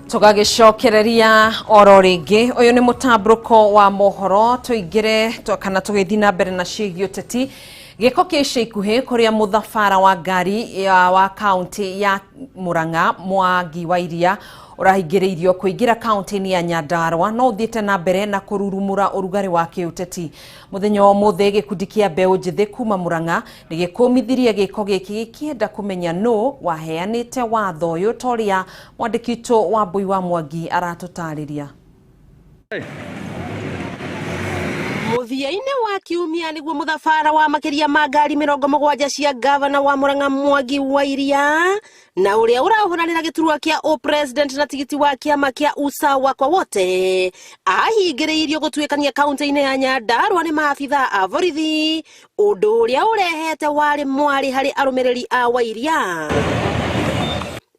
tugagicokereria oro ringi uyu ni mutamburuko wa mohoro tuingire kana tugithii na mbere na ciĩgiĩ ũteti. Gĩko kĩica ikuhĩ kũrĩa mũthabara wa ngari wa kaunti ya Murang'a Mwangi wa Iria ũrahingĩrĩirio kũingĩra kaunti-inĩ ya Nyandarua no ũthiĩte na mbere na kũrurumũra ũrugarĩ wa kĩũteti. Mũthenya wa ũmũthĩ gĩkundi kĩa mbeũ njĩthĩ kuma Murang'a nĩ gĩkũmithirie gĩko gĩkĩ gĩkĩenda kũmenya nũ waheanĩte watho ũyũ ta ũrĩa mwandĩki witũ wa Mbui wa Mwangi aratũtarĩria. Muthiaine wa kiumia niguo mũthabara wa makiria ma ngari 70 cia gavana wa Murang'a Mwangi wa Iria na uria ũrahũranĩra gĩturwa kĩa president na tigiti wa kĩama kĩa usawa kwa wote ahingĩrĩirio gũtuĩkania kaunti-inĩ ya Nyandarua nĩ maabitha a borithi, ũndũ ũrĩa ũrehete warĩ mwari harĩ arũmĩrĩri a wa Iria.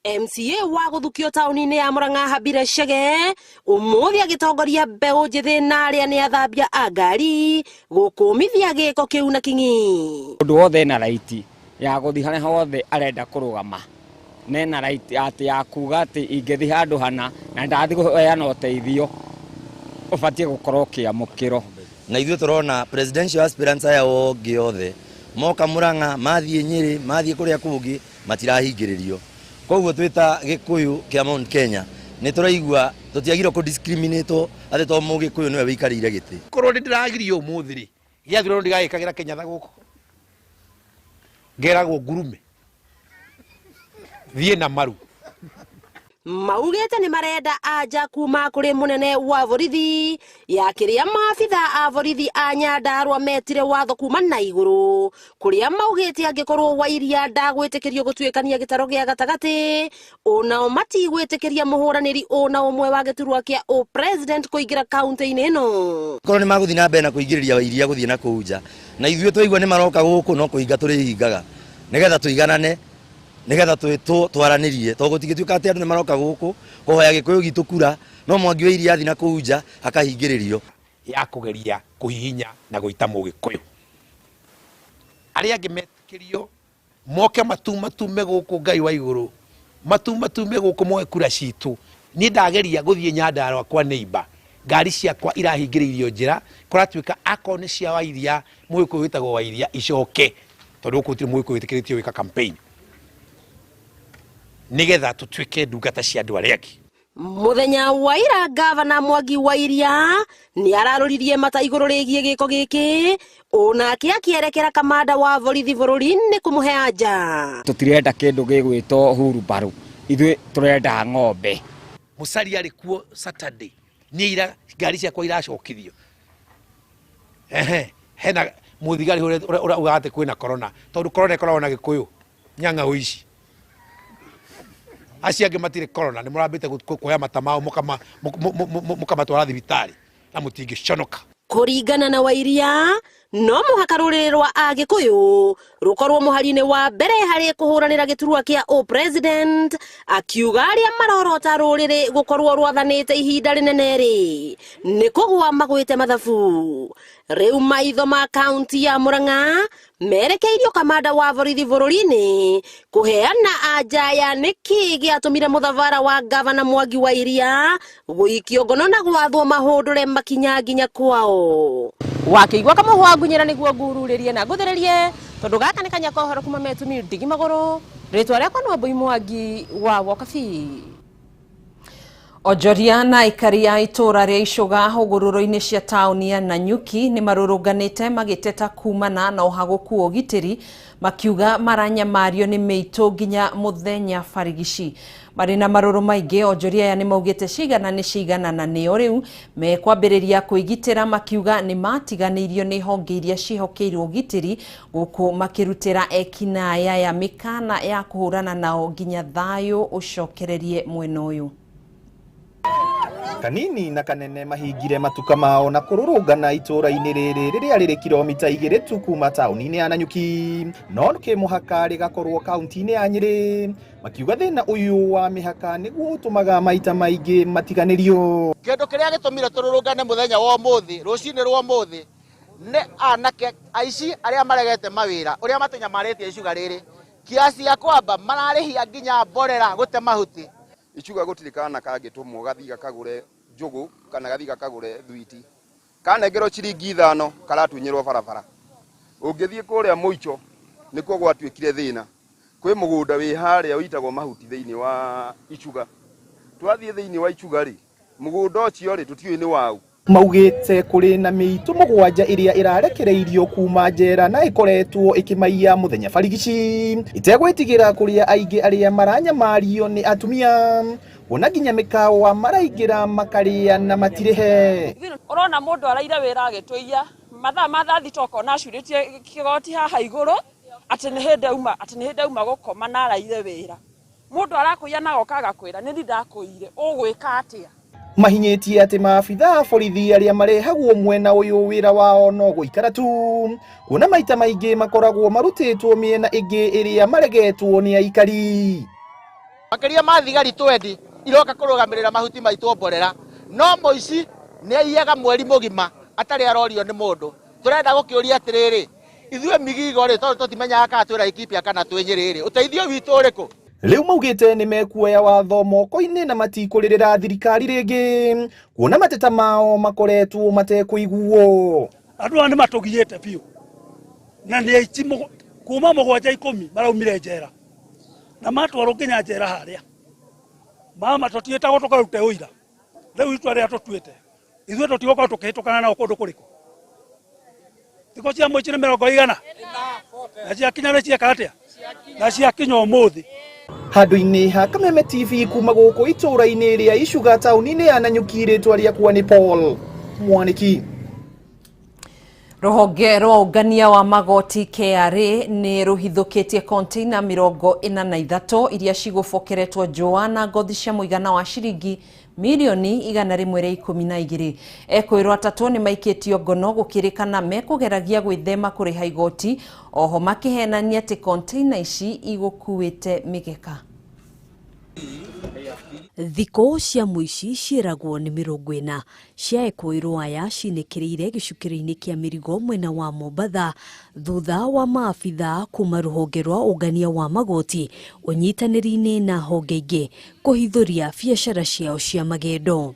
MCA wa guthukio tauni-inĩ ya Murang'a Habire Chege ũmũthĩ agĩtongoria mbeũ njĩthĩ na arĩa nĩ athambia a ngari gũkũmithia gĩko kĩu na kingi. Ũndũ wothe na raiti ya gũthiĩ harĩa hothe arenda kũrũgama nena raiti atĩ ya kuga atĩ ingĩthiĩ handũ hana na ndathiĩ kũheana ũteithio ũbatiĩ gũkorwo kĩamũkĩro. Na ithuĩ tũrona presidential aspirants aya othe othe moka Murang'a mathiĩ Nyĩrĩ mathiĩ kũrĩa kũngĩ matirahingĩrĩrio. Koguo twita gĩkũyũ kĩa Mount Kenya nĩ tũraigua tũtiagirwo kũ discriminate atĩ to mũgĩkũyũ nĩwe wĩikarĩire gĩtĩ. Korwo ndĩragirio ũmũthĩ rĩ gĩathirwo ndigagĩkagĩra Kenya gũkũ ngeragwo ngurume thiĩ na maru. Maugĩte nĩ marenda anja kuma kũrĩ mũnene wa borithi ya kĩrĩa maabitha a borithi a Nyandarua metire watho kuma na igũrũ kũrĩa maugĩte angĩkorwo wa Iria ndagwĩtĩkĩrio gũtuĩkania gĩtaro gĩa gatagatĩ onao matigwĩtĩkĩria mũhũranĩri ona ũmwe wa gĩturwa kĩa president kũingĩra kaunti-inĩ ĩno. Korwo nĩ magũthiĩ na mbere na kũingĩrĩria wa Iria gũthiĩ na kũu nja na ithuĩ twaigua nĩ maroka gũkũ no kũhinga tũrĩhingaga nĩgetha tũiganane nĩgetha twaranĩrie to gũtigĩtuĩka atĩ andũ nĩ maroka gũkũ kũhoya gĩkũyũ gitũ kura no Mwangi wa Iria athiĩ na kũu nja akahingĩrĩrio ya kũgeria kũhihinya na gũita mũgĩkũyũ. Arĩa angĩ metĩkĩrio moke matume gũkũ Ngai wa igũrũ matume gũkũ moe kura citũ. Niĩ ndageria gũthiĩ Nyandarua kwa neighbor ngari ciakwa irahingĩrĩirio njĩra kũratuĩka akorwo nĩ cia wa Iria mũgĩkũyũ wĩtagwo wa Iria icoke tondũ gũkũ gũtirĩ mũgĩkũyũ wĩtĩkĩrĩtio gwĩka campaign. nigetha tutwike ndungata cia andu aria angi. Muthenya wa ira gavana Mwangi wa Iria ni araroririe mata iguru rigie giko giki onake akierekera kamanda wa borithi bururi-ini kumuhe anja. Tutirenda kindu gigwitwo huru baru, ithuĩ turenda ng'ombe. Musari ari kuo Saturday ni ira ngari ciakwa iracokithio. Hena muthigari ura ugate kwina corona tondu corona ikoragwo na gikuyu nyanga uici aciange matire corona ni murambite kuoya matamao mukamatwara thibitari na mutingiconoka. Kuringana na Wairia no muhaka ruriri rwa Agikuyu rukorwo muhari-ini wa mbere hari kuhuranira giturwa kia president, akiuga aria marorota ruriri gukorwo rwathanite ihinda rinene ri ni kugwa magwite mathabu. Riu maitho ma kaunti ya Murang'a merekeirio kamanda wa borithi bururi-ini kuheana anja ya niki giatumire muthavara wa gavana Mwangi wa Iria guikio ngono na gwathwo mahundure makinya nginya kwao. Wakiigua kamuhwa ngunyira niguo ngururirie na nguthiririe tondu gaka ni kanya kohoro kuma metumi ndigi maguru ritwa riakwa no Mbui Mwangi wa Wokabi. Onjoria na aikari a itura ria Icuga hugururo-ini cia tauni ya Nanyuki ni marurunganite magiteta kumana na uhaguku ugitiri makiuga maranyamario ni meitu nginya muthenya barigici. Mari na maruru maingi onjoria ya ni maugite cigana ni cigana na ni riu mekwambiriria kuigitira makiuga ni matiganirio ni honge iria cihokeirwo ugitiri guku makirutira ekinaya ya mikana ya kuhurana nao nginya thayu ucokererie mwena uyu. Kanini na kanene mahingire matuka mao na kururungana itura-ini riri riria riri kilomita 2 tu kuma tauni-ini ya Nanyuki no muhaka rigakorwo kaunti-ini ya Nyeri makiuga thina uyu wa mihaka niguo utumaga maita maingi matiganirio. Kindu kiria gitumire tururungane muthenya wa umuthi rucini rwa umuthi ne anake aici aria maregete mawira uria matunyamaritie Icuga riri kiasi ya kwamba mararihia nginya mborera gute mahuti. Icuga gutirikana kagitumwo gathiga kagure njugu kana gathiga kagure thwiti kanengero ciringi 5 karatunyirwo barabara ungithie kuria muicho nikuo gwatwikire thina kwi mugunda wi haria uitagwo mahuti thiini wa Icuga twathie thiini wa Icuga ri mugunda ucio ri tutiui ni wau. Maugite kuri na miitu mugwanja iria irarekereirio kuma njera na ikoretwo ikimaiya muthenya barigici itegwitigira kuria aingi aria maranyamario ni atumia wona nginya mikawa maraigira makaria na matirihe. Urona mundu araire wira agitwiya mathaa thitoko na acuritie kigoti haha iguru ati ni hinde uma gukoma na araire wira mundu arakuya na gokaga kwira ni ndakuire ugwika atia. Mahinyetie ati maabitha borithi aria marehagwo mwena uyu wira wao no guikara tu kuona maita maingi makoragwo marutitwo miena ingi iria maregetwo ni aikari. Makiria mathigari twendi iroka kurugamirira mahuti maitu mborera no moici ni aiyaga mweri mugima atari arorio ni mundu. Turenda gukiuria atiriri ithue migigo ri tondu tutimenyaga kana twira ikipia kana twinyiriri uteithio witu uriku. Riu maugite ni mekuoya watho moko-ini na matikuririra thirikari ringi kuona mateta mao makoretwo matekuiguo. Andu ani matugiyete piu na ni aici kuma 7-10 maraumire njera na matwaro nginya njera haria mama tutieta gutuka rute uira riu itwa ria tutuite ithuĩ tutigoka tukihitũkana nao kundu kuriku thiko cia muici ni 100 na cia kinya ni cieka atia na cia kinya umuthi. Handu-ini ha Kameme TV kuma guku itura-ini ria Icuga tauni-ini ya Nanyuki ritwa riakwa ni Paul Mwaniki. Ruhonge rwa ungania wa magoti KRA ni ruhithukitie container 43 iria cigubokeretwo njũa na ngothi cia muigana wa ciringi milioni 112. Ekwirwo atatu ni maikitio ngono gukirikana mekugeragia gwithema kuriha igoti oho makihenania ati container ici igukuite migeka. Thiko cia muici ciiragwo ni 40 ciaekwirwo aya cinikirire gicukiro-ini kia mirigo mwena wa Mombatha thutha wa maabitha kuma ruhonge rwa ungania wa magoti unyitaniri-ini na honge ingi kuhithuria biacara ciao cia magendo.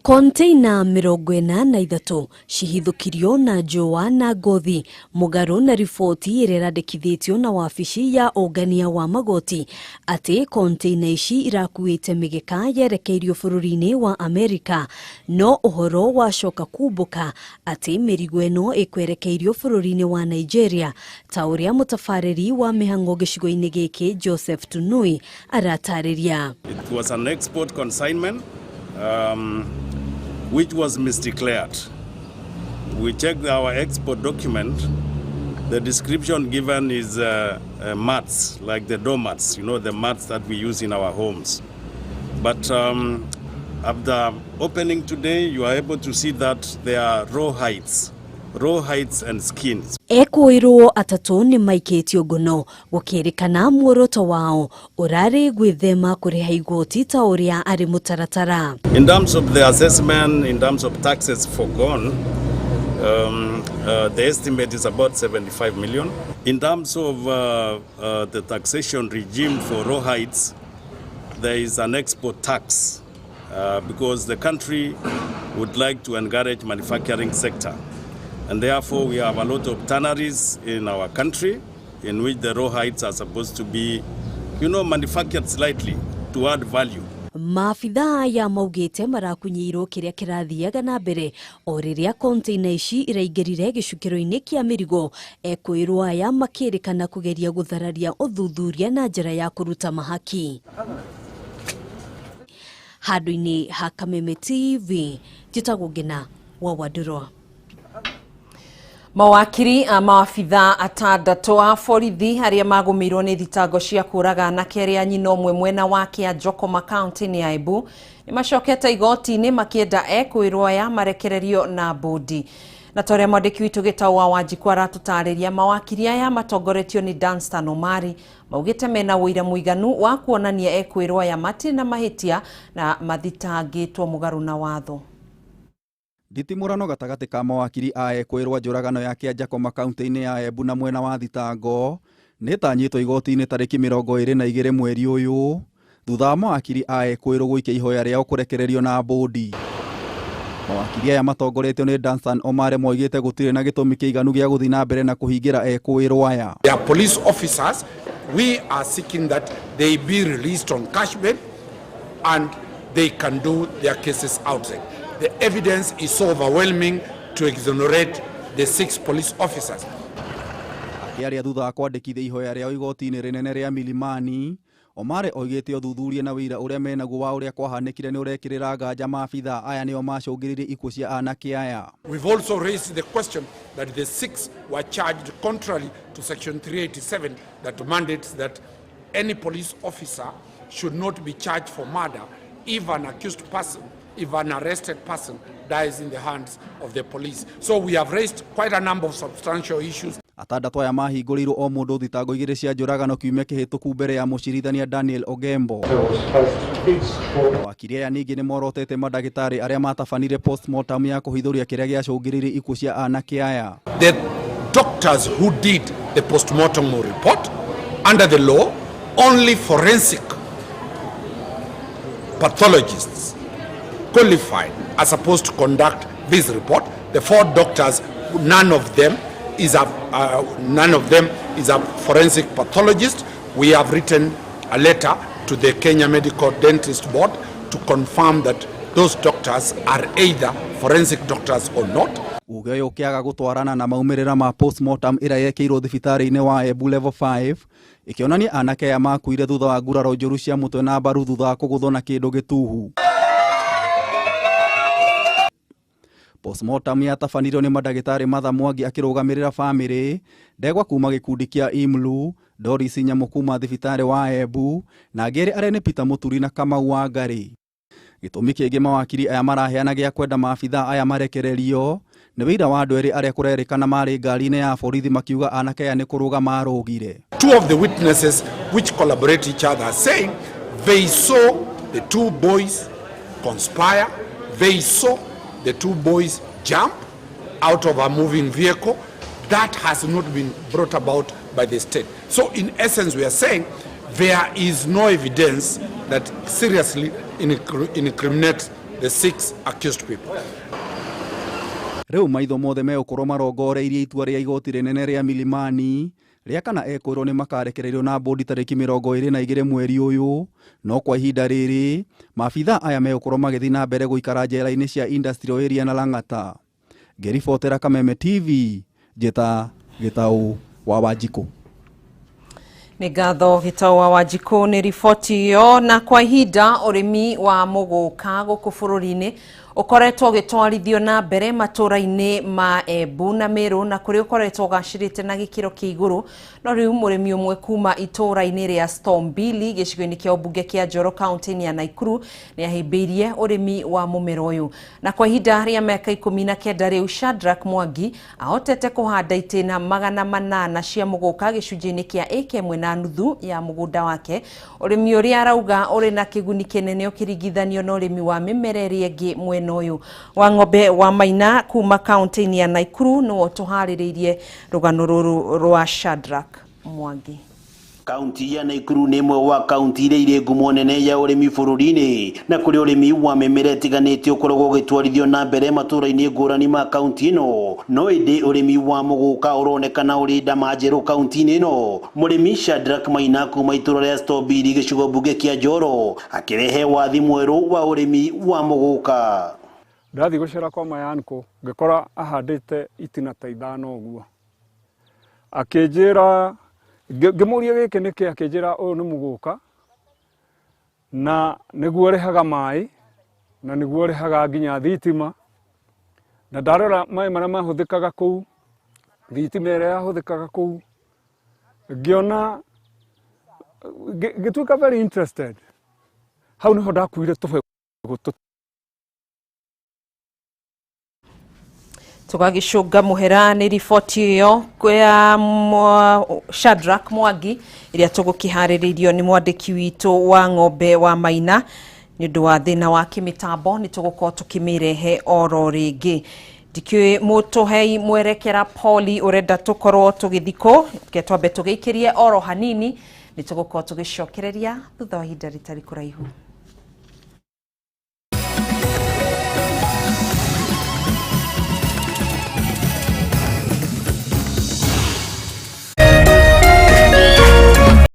Konteina 43 cihithũkirio na njũa na ngothi mũgarũ na riboti ĩrĩa ĩrandĩkithĩtio na wabici ya ũngania wa magoti atĩ konteina ici irakuĩte mĩgeka yerekeirio bũrũri-inĩ wa Amerika, no ũhoro wacoka kumbũka atĩ mĩrigo ĩno ĩkwerekeirio bũrũri-inĩ wa Nigeria, ta ũrĩa mũtabarĩri wa mĩhang'o gĩcigo-inĩ gĩkĩ Joseph Tunui aratarĩria. It was an export consignment which was misdeclared. We checked our export document. The description given is mats, like the doormats, you know, the mats that we use in our homes. But after opening today, you are able to see that they are raw hides and skins. Ekũirwo atatũ nĩ maikĩtio ngono gũkĩrĩkana muoroto wao ũrarĩ gwĩthema kũrĩha igoti ta ũrĩa arĩ mũtaratara. In terms of the assessment, in terms of taxes forgone, the estimate is about 75 million. In terms of the taxation regime for raw hides, there is an export tax because the country would like to encourage manufacturing sector. And therefore, we have a lot of tanneries in our country in which the raw hides are supposed to be, you know, manufactured slightly to add value. Maabitha ya maugĩte marakunyĩirwo kĩrĩa kĩrathiaga na mbere o rĩrĩa konteina ici iraingĩrire gĩcukĩro-inĩ kĩa mĩrigo. Ekũirwo aya makĩrĩkana kũgeria gũthararia ũthuthuria na njĩra ya kũruta mahaki. Handũ-inĩ ha Kameme TV, njĩtagwo Ngina wa Wadurwa. Mawakiri a maabitha atandatũ a borithi arĩa magũmĩirwo nĩ thitango cia kũraga anake arĩa nyina ũmwe mwena wa Kĩanjokoma kaunti-inĩ ya Embu nĩ macokete igoti-inĩ makĩenda ekũirwo aya marekererio na mbũndi. Na ta ũrĩa mwandĩki witũ Gĩtaũ Wanjikũ aratũtarĩria, mawakiri aya matongoretio nĩ Danstan Omari maugĩte mena ũira mũiganu wa kuonania ekũirwo aya matirĩ na mahĩtia na mathitangĩtwo mũgarũ na watho. Nditimũrano gatagatĩ ka mawakiri a ekũirwo njũragano ya Kĩanjokoma kaunti-inĩ ya Embu na mwena wa thitango nĩtanyĩtwo igoti-inĩ tarĩki 22 mweri ũyũ thutha wa mawakiri a ekũirwo gũikia ihoya rĩao kũrekererio na mbũndi. Mawakiri aya matongoretio nĩ Danstan Omari moigĩte gũtirĩ na gĩtũmi kĩiganu gĩa gũthiĩ na mbere na kũhingĩra ekũirwo aya. They are police officers. We are seeking that they be released on cash bail and they can do their cases outside. The evidence is so overwhelming to exonerate the 6 police officers. Akĩaria thutha wa kwandĩkithia ihoya rĩao igoti-inĩ rĩnene rĩa Milimani, Omari oigĩte ũthuthuria na wĩira ũrĩa menaguo wa ũrĩa kwahanĩkire nĩ ũrekĩrĩra nganja maabitha aya nĩo macũngĩrĩirie ikuũ cia anake aya. We've also raised the question that the 6 were charged contrary to section 387 that mandates that any police officer should not be charged for murder if an accused person, if an arrested person dies in the hands of the police. So we have raised quite a number of substantial issues. Atandatũ aya mahingũrĩirwo o mũndũ thitango 2 cia njũragano kiumia kĩhĩtũku mbere ya mũcirithania Daniel Ogembo. Wakiri aya ningĩ nĩ morotete mandagĩtarĩ arĩa matabanire postmortem ya kũhithũria kĩrĩa gĩacũngĩrĩirie ikuũ cia anake aya. The doctors who did the postmortem report, under the law, only forensic pathologists qualified are supposed to conduct this report. The 4 doctors, none of them is a forensic pathologist. We have written a letter to the Kenya Medical Dentist Board to confirm that those doctors are either forensic doctors or not. Uge ũyũ ũkĩaga gũtwarana na maumĩrĩra ma postmortem ĩrĩa yekĩirwo thibitarĩ-inĩ wa Embu level 5 ĩkĩonania anake aya makuire thutha wa nguraro njũru cia mũtwe na mbaru thutha wa kũgũthwo na kĩndũ gĩtuhu. Postmortem yatabanirwo nĩ mandagĩtarĩ Martha Mwangi akĩrũgamĩrĩra bamĩrĩ, Ndegwa kuma gĩkundi kĩa Imlu, Doris Nyamũ kuma thibitarĩ wa Embu na angĩ arĩa nĩ Peter Mũturi na Kamau wa Ngari. Gĩtũmi kĩngĩ mawakiri aya maraheana gĩa kwenda maabitha aya marekererio nĩ wĩira wa andũ erĩ arĩa kũrerĩkana marĩ ngari-inĩ ya borithi makiuga anake aya nĩ kũrũga marũgire. 2 of the witnesses which collaborate each other are saying they saw the 2 boys conspire, they saw the 2 boys jump out of a moving vehicle. That has not been brought about by the state. So in essence, we are saying there is no evidence that seriously incriminates the 6 accused people. Rĩu maitho mothe megũkorwo marongoreirie itua rĩa igoti rĩnene rĩa Milimani rĩa kana ekwĩrwo nĩ makarekererio na bodi tarĩki 22 mweri ũyũ, no kwa ihinda rĩrĩ maabitha aya megũkorwo magĩthiĩ na mbere gũikara njera-inĩ cia industrial area na Lang'ata. Ngĩribotera Kameme TV, Njeta Gĩtaũ wa Wanjikũ. Nĩ ngatho Gĩtaũ wa Wanjikũ nĩ riboti ĩyo. Na kwa ihinda ũrĩmi wa mũgũka gũkũ bũrũri-inĩ ukoretwo gĩtwarithio na mbere matũra-inĩ ma Embu na Meru, na kũrĩa ukoretwo gacĩrĩte na gĩkĩro kĩa igũrũ. No rĩu mũrĩmi ũmwe kuma itũra-inĩ rĩa Stormbili gĩcigo-inĩ kĩa ũmbunge kĩa Njoro kaunti-inĩ ya Naikuru nĩ ahĩmbĩirie ũrĩmi wa mũmera ũyũ. Na kwa ihinda rĩa mĩaka 19 rĩu Shadrack Mwangi ahotete kũhanda itĩna 800 cia mũgũka gĩcunjĩ-inĩ kĩa ĩka 1.5 ya mũgũnda wake, ũrĩmi ũrĩa arauga ũrĩ na kĩguni kĩnene ũkĩringithanio na ũrĩmi wa mĩmera ĩrĩa ĩngĩ mwena ũyũ. Wang'ombe wa Maina kuma kaunti-inĩ ya Naikuru nĩwe tũharĩrĩirie rũgano rũrũ rwa Shadrack Mwangi. Kaunti ya Naikuru nĩ ĩmwe wa kaunti iria irĩ ngumo nene ya ũrĩmi bũrũri-inĩ, na kũrĩ ũrĩmi wa mĩmera ĩtiganĩte ũkoragwo ũgĩtwarithio na mbere matũra-inĩ ngũrani ma kaunti ĩno, no ĩndĩ ũrĩmi wa mũgũka ũronekana ũrĩ ndama njerũ kaunti-inĩ ĩno. Mũrĩmi Shadrack Maina kuma itũra rĩa Stormbili gĩcigo mbunge kĩa Njoro akĩrehe wathi mwerũ wa ũrĩmi wa mũgũka. Ndathi gũcera kwa mayanko ngĩkora ahandĩte itina ta 5 ũguo, akĩnjĩra ngĩmũria gĩkĩ nĩkĩ, akĩnjĩra ũyũ nĩ mũgũka na nĩguo ũrĩhaga maĩ na nĩguo ũrĩhaga nginya thitima, na ndarora maĩ marĩa mahũthĩkaga kũu, thitima ĩrĩa yahũthĩkaga kũu, ngĩona ngĩtuĩka very interested. Hau nĩho ndakuire tũbegũ tũgagĩcũnga mũhera nĩ riboti ĩyo ya Shadrack Mwangi ĩrĩa tũgũkĩharĩrĩirio nĩ mwandĩki witũ wa Ng'ombe wa Maina. Nĩ ũndũ wa thĩna wa kĩmĩtambo nĩ tũgũkorwo tũkĩmĩrehe oro rĩngĩ. Ndikĩũĩ mũtũhei mwerekera Poli ũrenda tũkorwo tũgĩthikũ, ke twambe tũgĩikĩrie oro hanini, nĩ tũgũkorwo tũgĩcokereria thutha wa ihinda rĩtarĩ kũraihu.